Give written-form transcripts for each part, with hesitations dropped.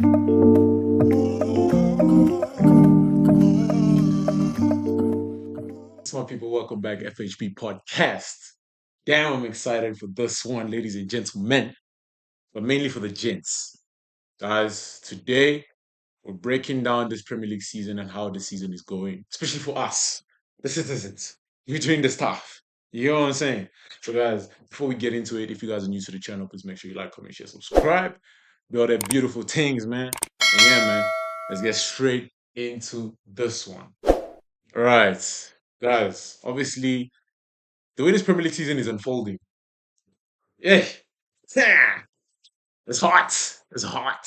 Smart people, welcome back, FHB Podcast. Damn, I'm excited for this one, ladies and gentlemen, but mainly for the gents. Guys, today we're breaking down this Premier League season and how the season is going, especially for us, the citizens. You're doing the stuff. You know what I'm saying? So, guys, before we get into it, if you guys are new to the channel, please make sure you like, comment, share, subscribe. Do all that beautiful things, man. And yeah, man, let's get straight into this one. All right, guys, obviously, the way this Premier League season is unfolding, yeah, yeah, it's hot. It's hot.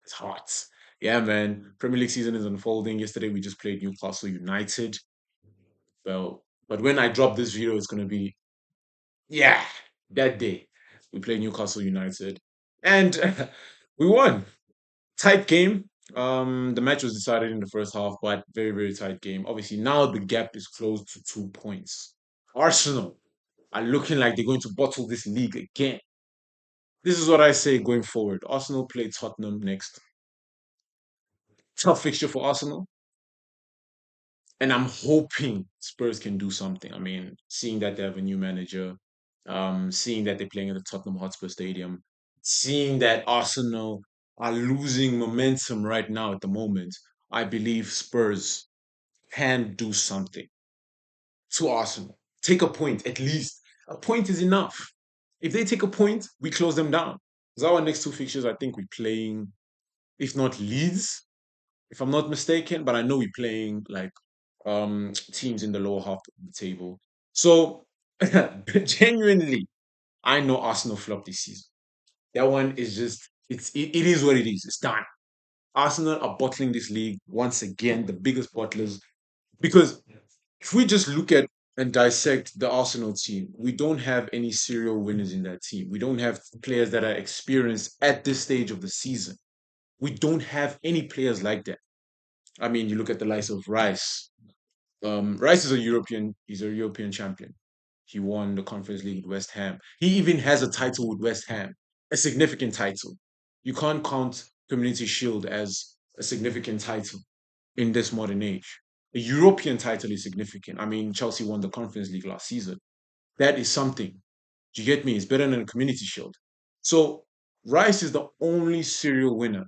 It's hot. Yeah, man. Premier League season is unfolding. Yesterday we just played Newcastle United. Well, but when I drop this video, it's gonna be yeah that day. We played Newcastle United, and we won. Tight game. The match was decided in the first half, but very very tight game. Obviously now the gap is close to 2 points. Arsenal are looking like they're going to bottle this league again. This is what I say going forward. Arsenal play Tottenham next. Tough fixture for Arsenal. And I'm hoping Spurs can do something. I mean, seeing that they have a new manager, seeing that they're playing at the Tottenham Hotspur Stadium, seeing that Arsenal are losing momentum right now at the moment, I believe Spurs can do something to Arsenal. Take a point, at least. A point is enough. If they take a point, we close them down. Because our next two fixtures, I think we're playing, if not Leeds, if I'm not mistaken, but I know we're playing like teams in the lower half of the table. So genuinely, I know Arsenal flopped this season. That one is just it is what it is. It's done. Arsenal are bottling this league once again, the biggest bottlers. Because if we just look at and dissect the Arsenal team, we don't have any serial winners in that team. We don't have players that are experienced at this stage of the season. We don't have any players like that. I mean, you look at the likes of Rice. Rice is a European. He's a European champion. He won the Conference League with West Ham. He even has a title with West Ham, a significant title. You can't count Community Shield as a significant title in this modern age. A European title is significant. I mean, Chelsea won the Conference League last season. That is something. Do you get me? It's better than a Community Shield. So Rice is the only serial winner.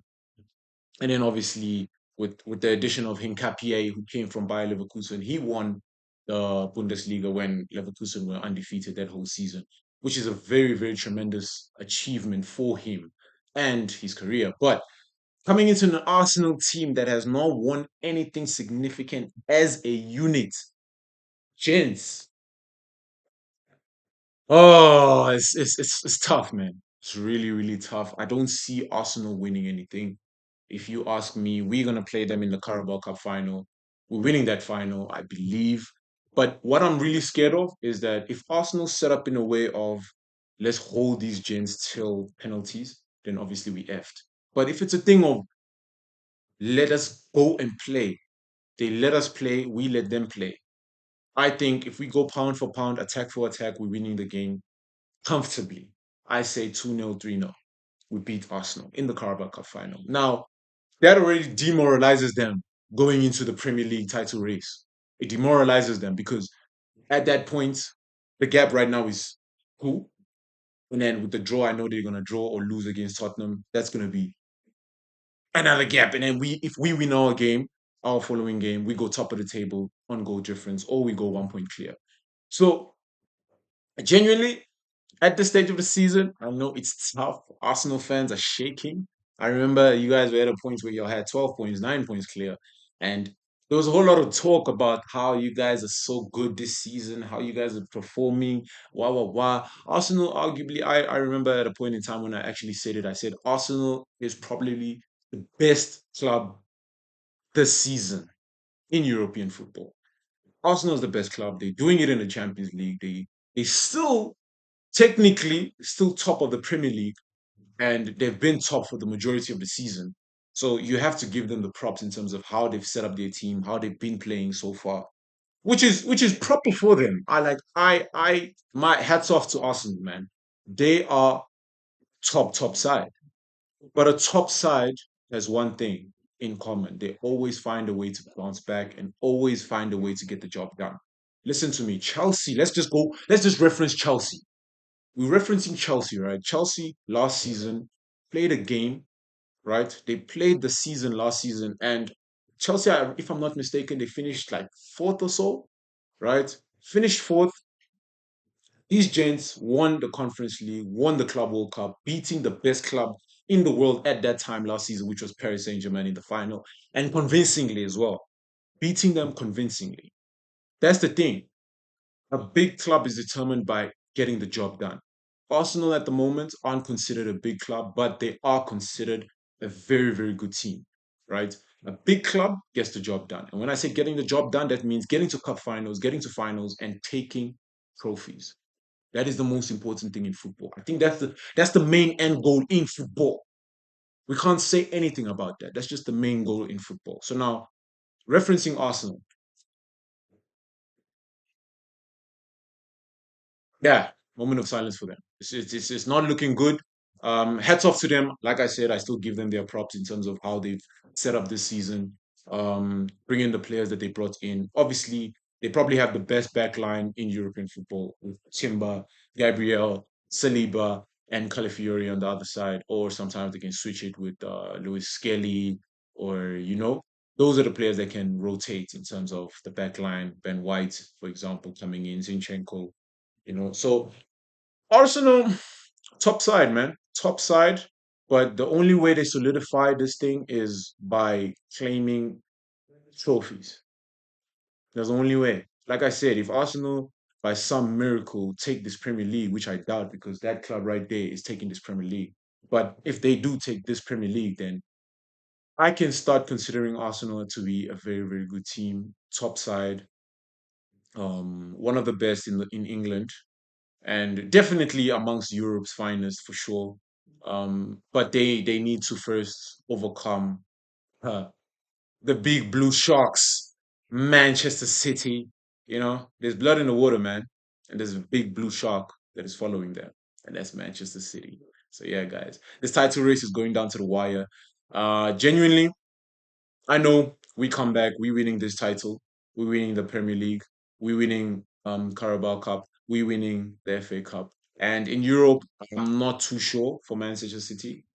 And then obviously with the addition of Hincapié, who came from Bayer Leverkusen, he won the Bundesliga when Leverkusen were undefeated that whole season, which is a very, very tremendous achievement for him and his career. But coming into an Arsenal team that has not won anything significant as a unit, gents, oh, it's tough, man. It's really, really tough. I don't see Arsenal winning anything. If you ask me, we're gonna play them in the Carabao Cup final. We're winning that final, I believe. But what I'm really scared of is that if Arsenal set up in a way of let's hold these gents till penalties, then obviously we effed. But if it's a thing of let us go and play, they let us play, we let them play. I think if we go pound for pound, attack for attack, we're winning the game comfortably. I say 2-0, 3-0. We beat Arsenal in the Carabao Cup final. Now, that already demoralizes them going into the Premier League title race. It demoralizes them because at that point, the gap right now is cool. And then with the draw, I know they're gonna draw or lose against Tottenham. That's gonna be another gap. And then if we win our game, our following game, we go top of the table on goal difference, or we go 1 point clear. So genuinely, at this stage of the season, I know it's tough. Arsenal fans are shaking. I remember you guys were at a point where you had 12 points, 9 points clear. And there was a whole lot of talk about how you guys are so good this season, how you guys are performing, wah, wah, wah. Arsenal, arguably, I remember at a point in time when I actually said it, I said Arsenal is probably the best club this season in European football. Arsenal is the best club. They're doing it in the Champions League. They still technically still top of the Premier League, and they've been top for the majority of the season. So you have to give them the props in terms of how they've set up their team, how they've been playing so far, which is proper for them. I my hats off to Arsenal, man. They are top side, but a top side has one thing in common. They always find a way to bounce back and always find a way to get the job done. Listen to me, Chelsea. Let's just reference Chelsea. We're referencing Chelsea, right? Chelsea last season played a game, right? They played the season last season, and Chelsea, if I'm not mistaken, they finished like fourth or so, right? Finished fourth. These gents won the Conference League, won the Club World Cup, beating the best club in the world at that time last season, which was Paris Saint-Germain in the final, and convincingly as well, beating them convincingly. That's the thing. A big club is determined by getting the job done. Arsenal at the moment aren't considered a big club, but they are considered a very, very good team, right? A big club gets the job done. And when I say getting the job done, that means getting to cup finals, getting to finals, and taking trophies. That is the most important thing in football. I think that's the main end goal in football. We can't say anything about that. That's just the main goal in football. So now, referencing Arsenal, yeah, moment of silence for them. It's not looking good. Hats off to them. Like I said, I still give them their props in terms of how they've set up this season. Bring in the players that they brought in. Obviously, they probably have the best back line in European football with Timber, Gabriel, Saliba, and Calafiori on the other side. Or sometimes they can switch it with Lewis Skelly, or those are the players that can rotate in terms of the back line. Ben White, for example, coming in, Zinchenko. So Arsenal, top side, man, top side. But the only way they solidify this thing is by claiming trophies. That's the only way. Like I said, if Arsenal, by some miracle, take this Premier League, which I doubt because that club right there is taking this Premier League. But if they do take this Premier League, then I can start considering Arsenal to be a very, very good team, top side, one of the best in England, and definitely amongst Europe's finest for sure. But they need to first overcome uh, the big blue sharks, Manchester City. There's blood in the water, man, and there's a big blue shark that is following them, and that's Manchester City. So yeah, guys, this title race is going down to the wire. Genuinely, I know we come back, we winning this title, we winning the Premier League, we winning Carabao Cup, we winning the FA Cup. And in Europe, I'm not too sure for Manchester City.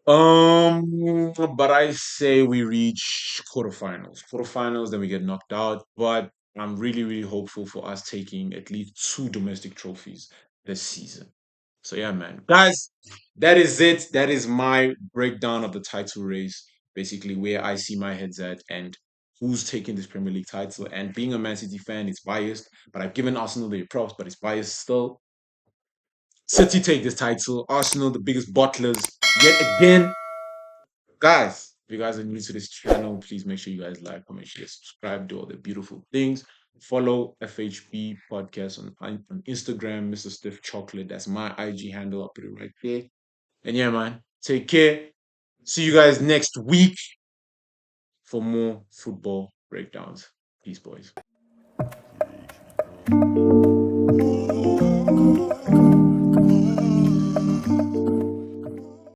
But I say we reach quarterfinals. Quarterfinals, then we get knocked out. But I'm really, really hopeful for us taking at least two domestic trophies this season. So yeah, man. Guys, that is it. That is my breakdown of the title race, basically where I see my heads at and who's taking this Premier League title. And being a Man City fan, it's biased, but I've given Arsenal their props, but it's biased still. City take this title. Arsenal, the biggest bottlers, yet again. Guys, if you guys are new to this channel, please make sure you guys like, comment, share, subscribe, do all the beautiful things. Follow FHB Podcast on Instagram, Mr. Stiff Chocolate. That's my IG handle. I'll put it right there. And yeah, man, take care. See you guys next week for more football breakdowns. Peace, boys.